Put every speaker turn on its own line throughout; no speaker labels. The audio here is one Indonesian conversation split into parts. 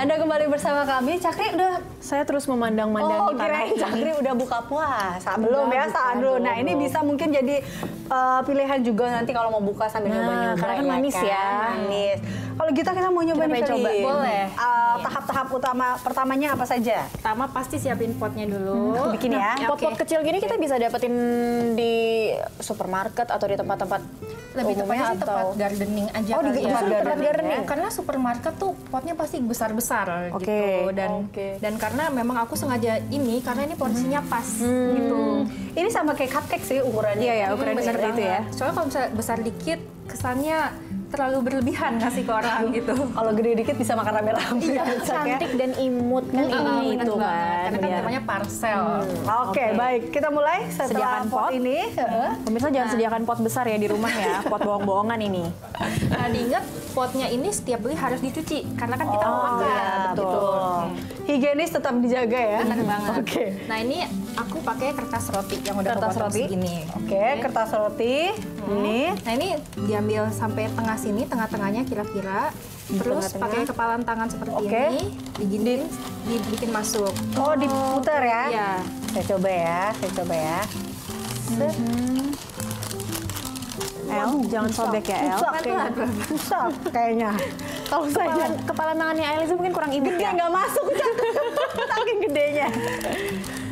Anda kembali bersama kami. Cakri udah...
Saya terus memandang-mandangi
kirain Cakri udah buka puasa. Belum ya, saat dulu. Nah, ini bisa mungkin jadi pilihan juga nanti kalau mau buka sambil nyoba-nyoba.
Karena kan manis ya.
Manis. Kalau kita mau nyoba nih,
coba.
Boleh. Tahap-tahap pertamanya apa saja?
Pertama pasti siapin potnya dulu.
Bikin ya.
Pot-pot kecil gini kita bisa dapetin di supermarket atau di tempat-tempat
lebih tepatnya sih tempat gardening aja
kali ya.
Tempat gardening. Karena supermarket tuh potnya pasti besar-besar gitu. Dan karena memang aku sengaja ini karena ini porsinya pas gitu.
Ini sama kayak cupcake sih ukurannya.
Iya ya, ukurannya seperti itu ya.
Soalnya kalau misalnya besar dikit kesannya terlalu berlebihan ngasih ke orang gitu.
Kalau gede dikit bisa makan rame-rame.
Iya, cantik dan imut kan ini itu kan.
Karena kan namanya parcel.
Oke, baik. Kita mulai setelah
sediakan pot
ini.
Pemirsa jangan sediakan pot besar ya di rumah ya, pot bohong-bohongan ini.
Nah, diingat potnya ini setiap beli harus dicuci karena kan kita mau makan.
Iya, betul. Higienis tetap dijaga ya.
Benar banget.
Oke.
Nah, ini aku pakai kertas roti yang udah
Kertas
kepotong
roti.
segini.
Oke, kertas roti. Ini.
Nah, ini diambil sampai tengah sini, tengah-tengahnya kira-kira. Terus
tengah-tengah.
pakai kepalan tangan seperti
Oke.
ini, diginin, dibikin masuk.
Oh, diputar ya?
Iya.
Saya coba ya, saya coba ya.
El, jangan sobek ya El.
Susah kayaknya. Kalau saya
Kepala tangannya El itu mungkin kurang ibu
gede
ya.
nggak masuk, saking gedenya.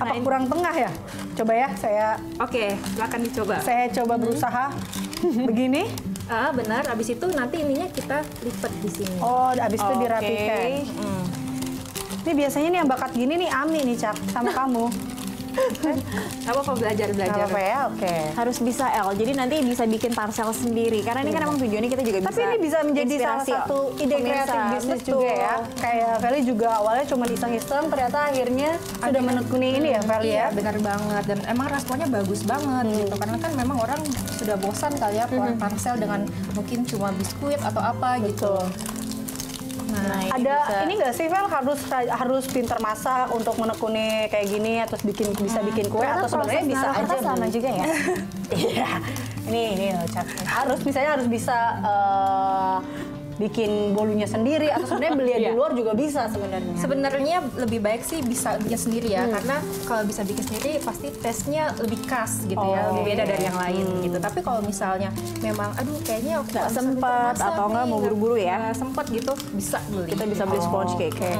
Apa kurang tengah ya? Coba ya,
Oke, silakan dicoba.
saya coba berusaha begini.
Benar, abis itu nanti ininya kita lipat di sini.
Oh, abis itu dirapikan. Ini biasanya nih yang bakat gini nih Ami nih, Cak, sama kamu.
Apa belajar?
Apa ya? Oke.
Harus bisa El, jadi nanti bisa bikin parcel sendiri. Karena ini kan emang tujuannya kita juga bisa.
Tapi ini bisa menjadi salah
inspirasi
satu ide
pemirsa.
kreatif bisnis
Betul.
juga ya. Kayak Feli juga awalnya cuma iseng-iseng, ternyata akhirnya sudah menekuni ini ya Feli ya.
Iya, benar banget. Dan emang responnya bagus banget gitu. Karena kan memang orang sudah bosan kali ya keluar parcel dengan mungkin cuma biskuit atau apa gitu.
Nah, ini
Ada
bisa.
ini nggak sih Vel, harus pinter masak untuk menekuni kayak gini atau bisa bikin kue atau sebenarnya bisa aja
sama juga ya.
Iya. Ini loh, Cak. Harus bisa bikin bolunya sendiri atau sebenarnya beli di luar juga bisa sebenarnya.
Sebenarnya lebih baik sih bisa bikin sendiri ya, karena kalau bisa bikin sendiri pasti tesnya lebih khas gitu ya, lebih beda dari yang lain gitu. Tapi kalau misalnya memang, aduh kayaknya aku
Nggak
bisa
sempet
masak
atau nggak
nih,
mau buru-buru ya.
nggak sempet gitu, bisa beli.
Kita bisa beli sponge cake.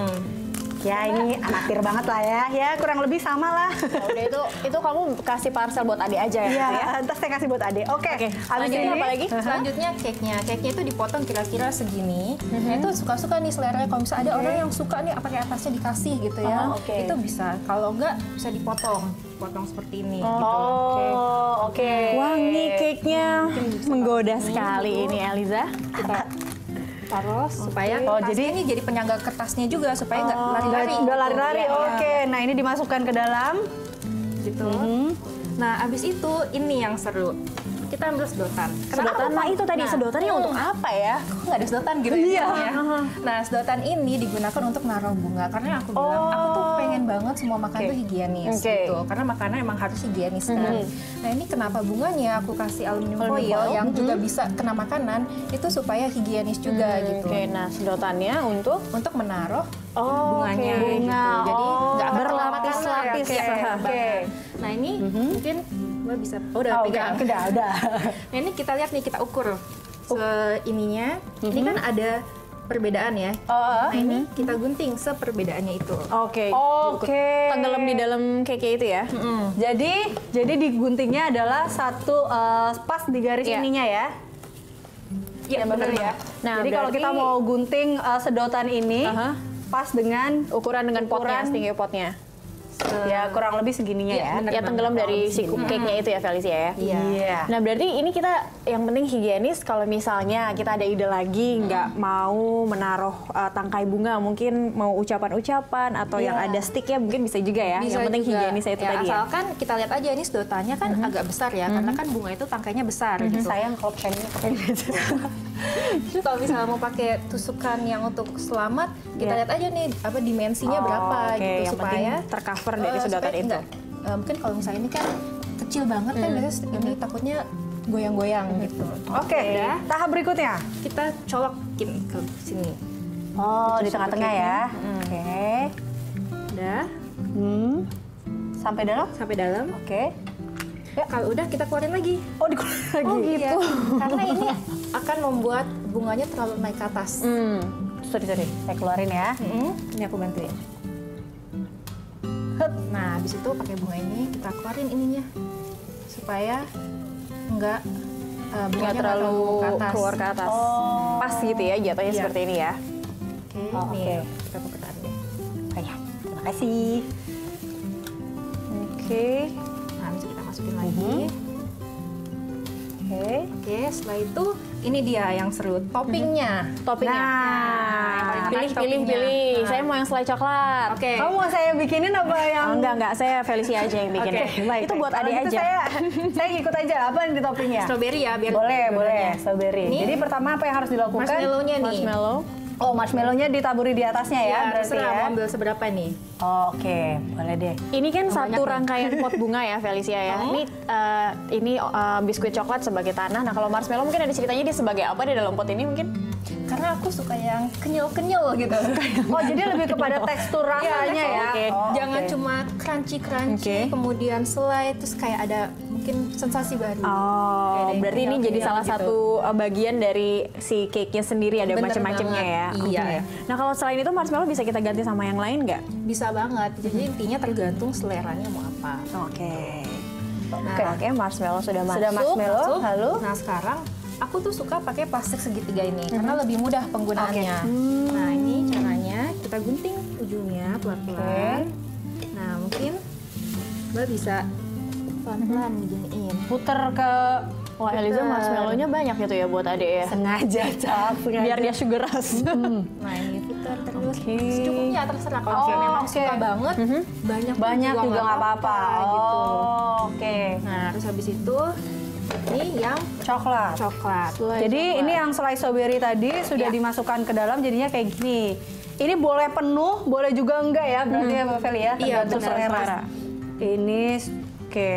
Ya ini amatir banget lah ya. Ya kurang lebih sama lah.
Ya udah itu kamu kasih parcel buat adik aja ya.
Iya,
gitu ya.
ntar saya kasih buat Ade. Oke. Habis
Selanjutnya
ini
apa lagi? Selanjutnya cake-nya. Cake-nya itu dipotong kira-kira segini. Nah, itu suka-suka nih selera. Kalau misalnya ada orang yang suka nih apa kayak atasnya dikasih gitu ya. Itu bisa. Kalau enggak bisa dipotong. Potong seperti ini gitu.
Oh, oke.
Wangi cake-nya menggoda sekali ini Eliza.
Kita taruh supaya
jadi
ini jadi penyangga kertasnya juga supaya nggak lari-lari.
Udah lari-lari. Oke. Nah, ini dimasukkan ke dalam.
Gitu. Nah, abis itu ini yang seru. Kita ambil sedotan.
Sedotan, nah itu tadi sedotannya untuk apa ya?
Kok nggak ada sedotan gitu ya? Nah, sedotan ini digunakan untuk naruh bunga. Karena aku bilang, aku tuh pengen banget semua makan tuh higienis gitu. Karena makanan emang harus higienis kan. Nah, ini kenapa bunganya aku kasih aluminium foil yang juga bisa kena makanan, itu supaya higienis juga gitu.
Oke, nah sedotannya untuk
Menaruh
bunga.
bunganya gitu. Jadi nggak akan
berlapis-lapis
ya.
Oke.
Nah, ini mungkin Mbak bisa, udah pegang.
Udah.
Nah, ini kita lihat nih, kita ukur ininya. Ini kan ada perbedaan ya. Nah, ini kita gunting seperbedaannya itu.
Oke.
Oke.
Tenggelam di dalam cake itu ya.
Jadi diguntingnya adalah satu pas di garis ininya ya.
Iya, benar ya.
Nah,
Jadi kalau kita mau gunting sedotan ini pas dengan
ukuran dengan potnya, setinggi potnya.
ya kurang lebih segininya ya.
bener
Ya tenggelam dari si cake-nya itu ya Felicia ya.
Iya.
Nah berarti ini kita yang penting higienis. Kalau misalnya kita ada ide lagi nggak mau menaruh tangkai bunga, mungkin mau ucapan-ucapan atau yang ada sticknya mungkin bisa juga ya.
Bisa
yang penting
juga.
higienis itu tadi ya.
Asalkan kita lihat aja ini sedotannya kan agak besar ya, karena kan bunga itu tangkainya besar gitu.
Sayang kalau pennya
Terus kalau misalnya mau pakai tusukan yang untuk selamat, kita lihat aja nih apa dimensinya berapa gitu
yang
supaya
penting tercover dari sedotan
supaya
itu.
enggak, mungkin kalau misalnya ini kan kecil banget kan biasanya ini takutnya goyang-goyang gitu.
Oke, tahap berikutnya.
Kita colokin ke sini.
Oh, di tengah-tengah ya. Oke.
Udah,
Sampai dalam?
sampai dalam.
Oke.
Ya, kalau udah kita keluarin lagi.
Oh, dikeluarin lagi.
Oh gitu.
Iya, karena ini akan membuat bunganya terlalu naik ke atas.
Sorry. Saya keluarin ya.
Ini aku bantuin. Nah, habis itu pakai bunga ini kita keluarin ininya supaya nggak bunganya
Nggak terlalu
ke atas.
keluar ke atas. Pas gitu ya jatuhnya
Iya.
seperti ini ya.
Oke,
Oh,
nih
oke.
kita peketan deh.
Oh ya, terima kasih.
Oke.
Nah, bisa kita masukin lagi.
Oke.
Oke, setelah itu ini dia yang seru, toppingnya.
Toppingnya.
Nah,
pilih.
toppingnya.
Saya mau yang selai coklat.
Oke.
Kamu mau saya bikinin apa yang?
Oh, enggak, saya Felicia aja yang bikin.
Oke,
Baik,
Itu
baik.
buat
Kalau
adik
gitu
aja.
Saya ikut aja. Apa yang di toppingnya?
Strawberry ya, biar
Boleh.
dua-duanya.
Strawberry.
Ini
Jadi pertama apa yang harus dilakukan?
Marshmallow-nya nih.
Marshmallow.
Oh, marshmallow-nya ditaburi di atasnya ya,
Ya,
berarti
terserah
ya.
mau ambil seberapa nih.
Oh, oke, boleh deh.
Ini kan
Banyak
satu
nih.
rangkaian pot bunga ya Felicia ya. Ini biskuit coklat sebagai tanah. Nah kalau marshmallow mungkin ada ceritanya dia sebagai apa di dalam pot ini mungkin?
Karena aku suka yang kenyal-kenyal gitu.
Oh, jadi lebih kepada tekstur rasanya ya.
Oke.
Oh,
Jangan
oke.
cuma crunchy,
Oke.
kemudian selai, terus kayak ada mungkin sensasi baru.
Oh,
Kayak ada
berarti ini
yang
jadi salah
gitu.
satu bagian dari si cake-nya sendiri, ada
Bener
macam-macamnya ya.
banget. Iya.
Oke. Nah kalau selain itu marshmallow bisa kita ganti sama yang lain nggak?
Bisa banget. Jadi intinya tergantung seleranya mau apa.
Oke.
Nah,
Oke, marshmallow sudah masuk.
Sudah marshmallow,
masuk.
lalu?
Nah sekarang aku tuh suka pakai plastik segitiga ini karena lebih mudah penggunaannya. Nah ini caranya kita gunting ujungnya pelan-pelan. Nah mungkin Mbak bisa pelan-pelan diginiin.
Puter ke
Wah, Eliza marshmallow-nya banyak gitu ya buat adek ya.
sengaja, Cap.
Biar dia sugar rush.
Nah ini putar terus. Secukupnya terserah kalau
Oh,
misalnya memang
oke.
suka banget banyak pun
Banyak juga nggak apa-apa.
gitu.
Oh, oke.
Nah terus habis itu ini yang
Coklat.
coklat.
Jadi ini yang selai strawberry tadi sudah
Ya.
dimasukkan ke dalam jadinya kayak gini. Ini boleh penuh, boleh juga enggak ya berarti ya Mbak Feli ya,
Iya,
tergantung
benar,
selera.
benar.
Ini oke.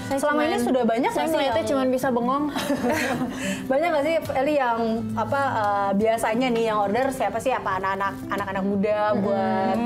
Selama ini sudah banyak
Saya
nggak sih
melihatnya
yang-
cuma bisa bengong.
banyak nggak sih Eli yang apa biasanya nih yang order siapa sih, apa anak-anak muda buat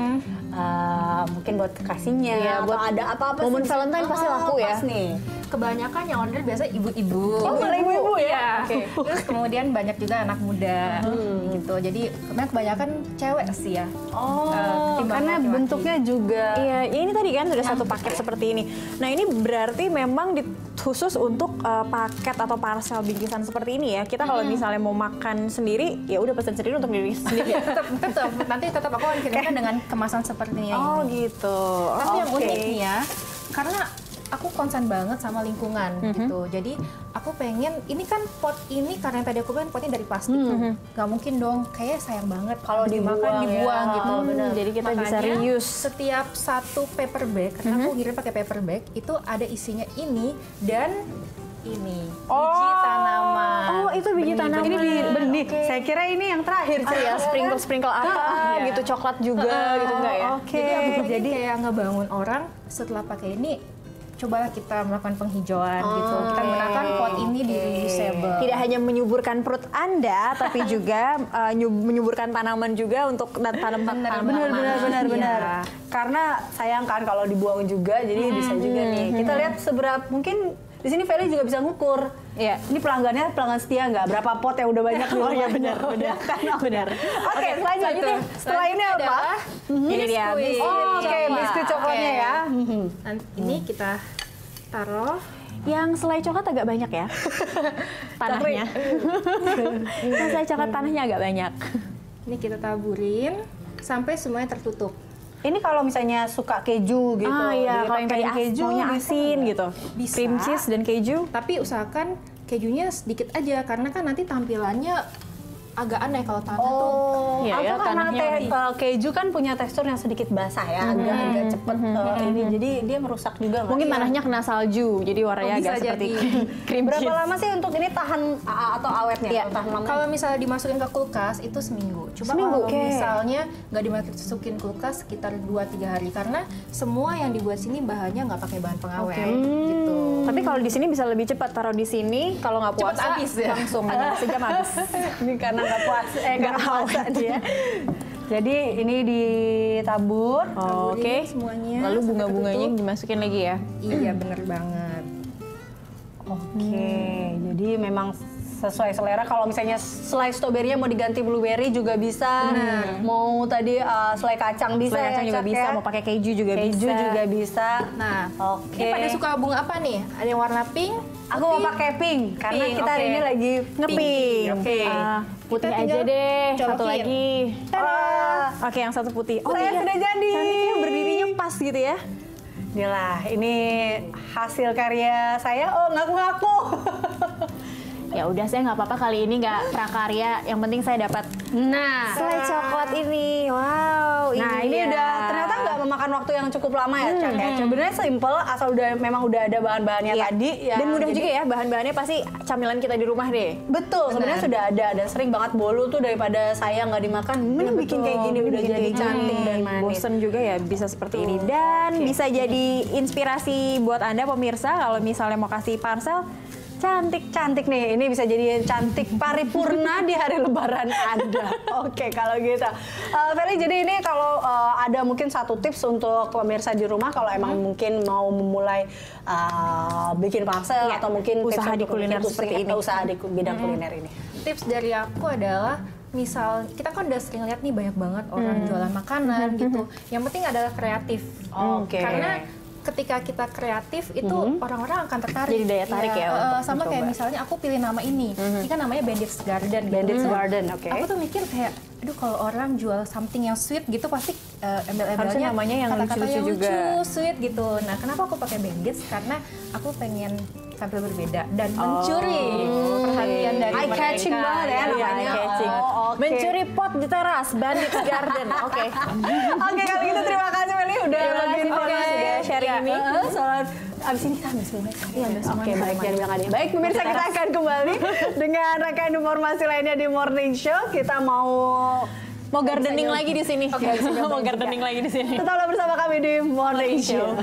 mungkin buat kekasihnya
Iya,
atau
buat
ada apa-apa
momen
sih?
Valentine pasti laku ya.
Pas nih.
Kebanyakan yang order biasa ibu-ibu.
Oh, malah ibu-ibu ya?
Iya.
Oke.
Terus kemudian banyak juga anak muda gitu. Jadi kebanyakan cewek sih ya.
Oh,
ketimbang
karena
laki-laki.
bentuknya juga
Iya, ini tadi kan sudah satu paket seperti ini. Nah ini berarti memang khusus untuk paket atau parcel bingkisan seperti ini ya. Kita kalau misalnya mau makan sendiri, ya udah pesan sendiri untuk diri sendiri.
tetap nanti tetap aku akan kirimkan dengan kemasan seperti ini.
Oh gitu.
Tapi yang
oke.
uniknya karena aku concern banget sama lingkungan gitu. Jadi aku pengen ini kan pot ini karena tadi aku bilang potnya dari plastik. Gak mungkin dong, kayak sayang banget kalau dimakan dibuang
ya.
gitu.
Jadi kita bisa reuse.
Setiap satu paper bag, karena aku ngirim pakai paper bag, itu ada isinya ini dan ini biji tanaman.
Oh itu biji tanaman.
ini di benih. Saya kira ini yang terakhir.
Oh ya, sprinkle apa
Iya.
gitu, coklat juga gitu enggak ya?
Oke.
Jadi aku pengen kayak ngebangun orang setelah pakai ini. Cobalah kita melakukan penghijauan gitu. Kita gunakan pot ini di reusable.
Tidak hanya menyuburkan perut Anda, tapi juga menyuburkan tanaman juga untuk tanam tanaman.
Benar.
Iya.
Karena sayang kan kalau dibuang juga, jadi bisa juga nih. Kita lihat seberapa mungkin di sini Feli juga bisa ngukur.
Iya.
Ini pelanggannya pelanggan setia nggak? Berapa pot yang udah banyak di
Oh iya
rumahnya?
benar.
Oke, selanjutnya. Setelah ini apa?
adalah
Ini dia
biskuit.
Oh, oke,
coklat.
biskuit coklatnya ya.
Nanti ini kita taruh.
Yang selai coklat agak banyak ya tanahnya. Yang selai coklat tanahnya agak banyak.
Ini kita taburin sampai semuanya tertutup.
Ini kalau misalnya suka keju gitu.
Ah iya, kalau yang tadi
dipakein
maunya
bisa
asin
nggak?
gitu.
Bisa.
Cream cheese dan keju.
Tapi usahakan kejunya sedikit aja karena kan nanti tampilannya agak aneh kalau tanah tuh.
Oh,
Iya
aku
ya,
karena
tanahnya
keju kan punya tekstur yang sedikit basah ya, agak cepet ini, jadi dia merusak juga. Nggak?
Mungkin tanahnya kena salju, jadi warnanya
Oh, bisa
agak seperti
jadi.
cream
Berapa
cheese.
lama sih untuk ini tahan atau awetnya?
Iya.
Atau tahan lama?
Kalau misalnya dimasukin ke kulkas itu seminggu. Cuma
Seminggu,
kalau
oke.
misalnya nggak dimasukin kulkas sekitar 2-3 hari karena semua yang dibuat sini bahannya nggak pakai bahan pengawet gitu.
Tapi kalau di sini bisa lebih cepat, taruh di sini kalau nggak
Cepat
puasa
habis ya?
langsung aja sejam habis.
Ini karena karena nggak puasa dia. Jadi ini ditabur.
Oke.
Semuanya.
Lalu bunga-bunganya dimasukin lagi ya?
Iya, bener banget.
Oke, jadi memang sesuai selera. Kalau misalnya selai stroberinya mau diganti blueberry juga bisa. Mau tadi selai kacang bisa.
Selai kacang juga
Cak,
bisa,
ya.
mau pakai keju juga bisa.
Keju juga bisa.
Nah,
Oke.
ini pada suka bunga apa nih? Ada yang warna pink?
Aku mau pakai pink karena
Pink,
kita hari
oke.
ini lagi
Ngepink.
Oke.
Putih
Kita
aja
tinggal
deh. Satu
colokin.
lagi. Oke, yang satu putih.
Saya sudah jadi.
Cantiknya berdirinya pas gitu ya.
Inilah, ini hasil karya saya. Oh, ngaku-ngaku.
Ya udah, saya nggak apa-apa kali ini nggak prakarya. Yang penting saya dapat
Nah,
selai coklat ini. Wow.
nah ini
dia.
udah ternyata nggak memakan waktu yang cukup lama ya, Cak. Ya. Sebenarnya simple asal memang udah ada bahan-bahannya
Iya.
tadi ya.
Dan mudah
Jadi-
juga ya, bahan-bahannya pasti camilan kita di rumah deh.
Betul, sebenarnya sudah ada dan sering banget bolu tuh daripada saya nggak dimakan, mending bikin kayak gini udah jadi cantik dan manis.
Bosen juga ya bisa seperti ini. Dan bisa jadi inspirasi buat Anda pemirsa kalau misalnya mau kasih parcel
Cantik nih, ini bisa jadi cantik paripurna di hari lebaran Anda. Oke, kalau gitu. Feli, jadi ini kalau ada mungkin satu tips untuk pemirsa di rumah kalau emang mungkin mau memulai bikin parcel
Iya,
atau mungkin
usaha
tips
di
untuk
kuliner
bikin
seperti ini.
usaha di bidang kuliner ini.
Tips dari aku adalah misal kita kan udah sering lihat nih banyak banget orang jualan makanan gitu. Yang penting adalah kreatif.
Oke.
Karena ketika kita kreatif itu orang-orang akan tertarik.
Jadi daya tarik ya untuk
sama kayak
mencoba.
misalnya aku pilih nama ini. Ini kan namanya Bandit's Garden. Gitu.
Bandit's Garden, oke.
Aku tuh mikir kayak, aduh kalau orang jual something yang sweet gitu pasti embel-embelnya
Harusnya namanya yang
kata-kata
lucu-lucu
yang
juga.
lucu, sweet gitu. Nah, kenapa aku pakai Bandit's? Karena aku pengen tampil berbeda dan mencuri perhatian dari mereka.
Eye-catching banget ya namanya.
Eye-catching.
Oh, oke.
Mencuri pot di teras Bandit's Garden. Oke.
Oke, kalau gitu terima kasih Meli udah
Terima
bagi
kasih,
informasi
Feli, sudah sharing ini.
Soal abis ini kita ambil semuanya.
Iya, ambil semuanya.
Oke, baik, jangan bilang ada. Baik, pemirsa kita akan kembali dengan rangkaian informasi lainnya di Morning Show. Kita mau
Mau gardening lagi di sini.
Oke, sudah
Mau
banyak.
gardening lagi di sini.
tetaplah bersama kami di Morning Show.